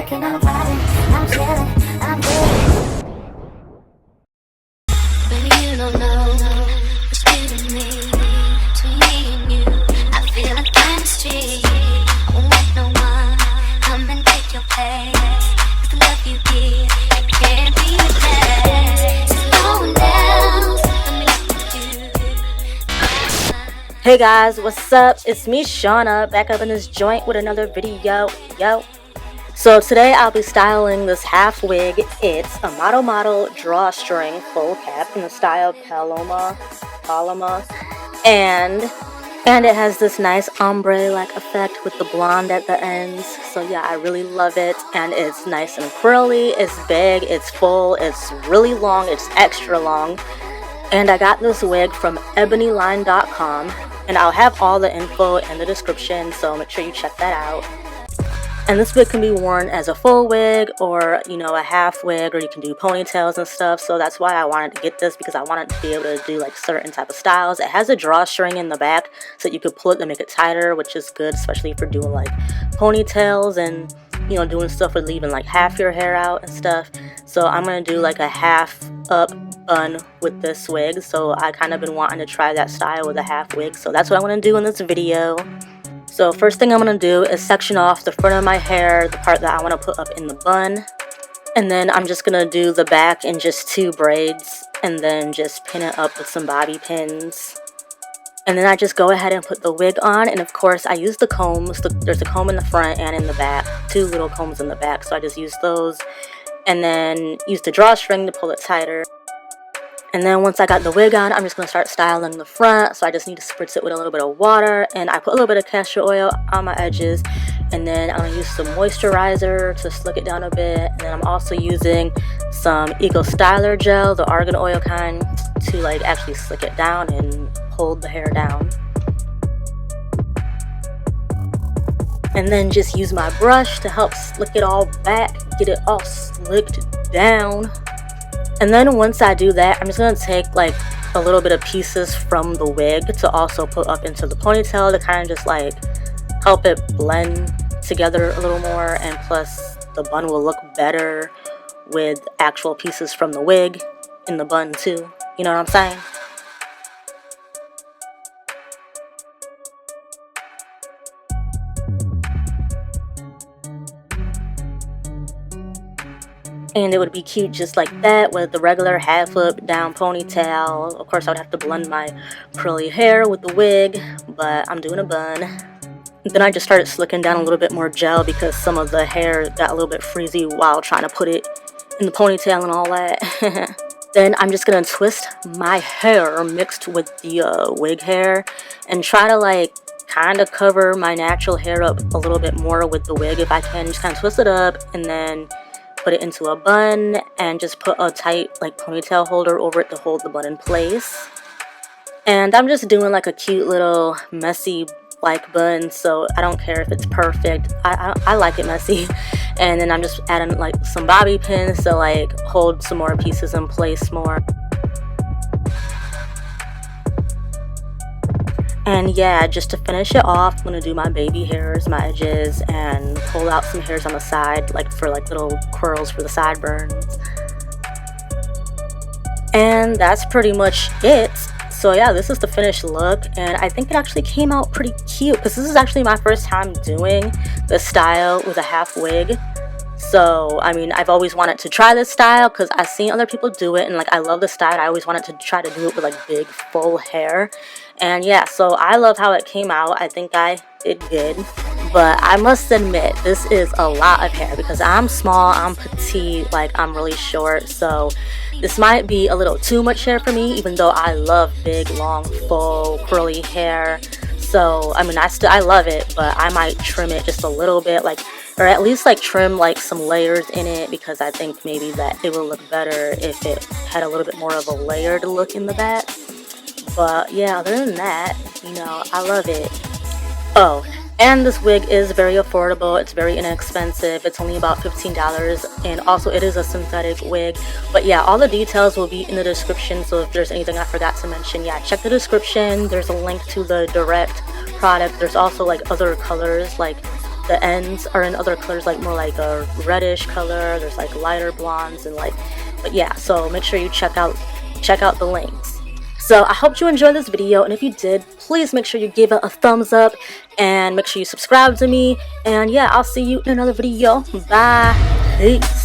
working, I'm vibing, I'm chilling, I'm good. Baby, you don't know what's between me and you. I feel like chemistry. I won't let no one come and take your place. The love you give, it can't be replaced. Slowing down, let me look at you. Hey guys, what's up? It's me, Seana, back up in this joint with another video. So today I'll be styling this half wig. It's a model drawstring full cap in the style Paloma, and it has this nice ombre-like effect with the blonde at the ends. So yeah, I really love it, and it's nice and curly, it's big, it's full, it's really long, it's extra long. And I got this wig from EbonyLine.com, and I'll have all the info in the description, so make sure you check that out. And this wig can be worn as a full wig, or a half wig, or you can do ponytails and stuff. So that's why I wanted to get this, because I wanted to be able to do like certain type of styles. It has a drawstring in the back so that you could pull it to make it tighter, which is good, especially for doing like ponytails and doing stuff with leaving like half your hair out and stuff. So I'm gonna do like a half up bun with this wig. So I kind of been wanting to try that style with a half wig, so that's what I'm gonna do in this video. So first thing I'm going to do is section off the front of my hair, the part that I want to put up in the bun. And then I'm just going to do the back in just 2 braids, and then just pin it up with some bobby pins. And then I just go ahead and put the wig on, and of course I use the combs. There's a comb in the front and in the back, 2 little combs in the back, so I just use those. And then use the drawstring to pull it tighter. And then once I got the wig on, I'm just going to start styling the front. So I just need to spritz it with a little bit of water. And I put a little bit of castor oil on my edges. And then I'm going to use some moisturizer to slick it down a bit. And then I'm also using some Eco Styler gel, the argan oil kind, to like actually slick it down and hold the hair down. And then just use my brush to help slick it all back, get it all slicked down. And then once I do that, I'm just going to take like a little bit of pieces from the wig to also put up into the ponytail to kind of just like help it blend together a little more. And plus the bun will look better with actual pieces from the wig in the bun too. You know what I'm saying? And it would be cute just like that with the regular half up down ponytail. Of course I would have to blend my curly hair with the wig, but I'm doing a bun. And then I just started slicking down a little bit more gel because some of the hair got a little bit frizzy while trying to put it in the ponytail and all that. Then I'm just gonna twist my hair mixed with the wig hair and try to like kind of cover my natural hair up a little bit more with the wig if I can. Just kind of twist it up and then put it into a bun and just put a tight like ponytail holder over it to hold the bun in place. And I'm just doing like a cute little messy like bun, so I don't care if it's perfect. I like it messy. And then I'm just adding like some bobby pins to like hold some more pieces in place more. And yeah, just to finish it off, I'm gonna do my baby hairs, my edges, and pull out some hairs on the side, like for like little curls for the sideburns. And that's pretty much it. So yeah, this is the finished look, and I think it actually came out pretty cute because this is actually my first time doing this style with a half wig. So I mean, I've always wanted to try this style because I've seen other people do it, and like I love the style. I always wanted to try to do it with like big full hair. And yeah, so I love how it came out. I think I did good. But I must admit, this is a lot of hair because I'm small, I'm petite, like I'm really short. So this might be a little too much hair for me, even though I love big, long, full, curly hair. So I mean, I love it, but I might trim it just a little bit, like, or at least like trim like some layers in it, because I think maybe that it will look better if it had a little bit more of a layered look in the back. But yeah, other than that, I love it. Oh, and this wig is very affordable. It's very inexpensive. It's only about $15, and also it is a synthetic wig. But yeah, all the details will be in the description, so if there's anything I forgot to mention, yeah, check the description. There's a link to the direct product. There's also like other colors like the ends are in other colors, like more like a reddish color. There's like lighter blondes and like, but yeah, so make sure you check out the links. So I hope you enjoyed this video, and if you did, please make sure you give it a thumbs up and make sure you subscribe to me. And yeah, I'll see you in another video. Bye. Peace.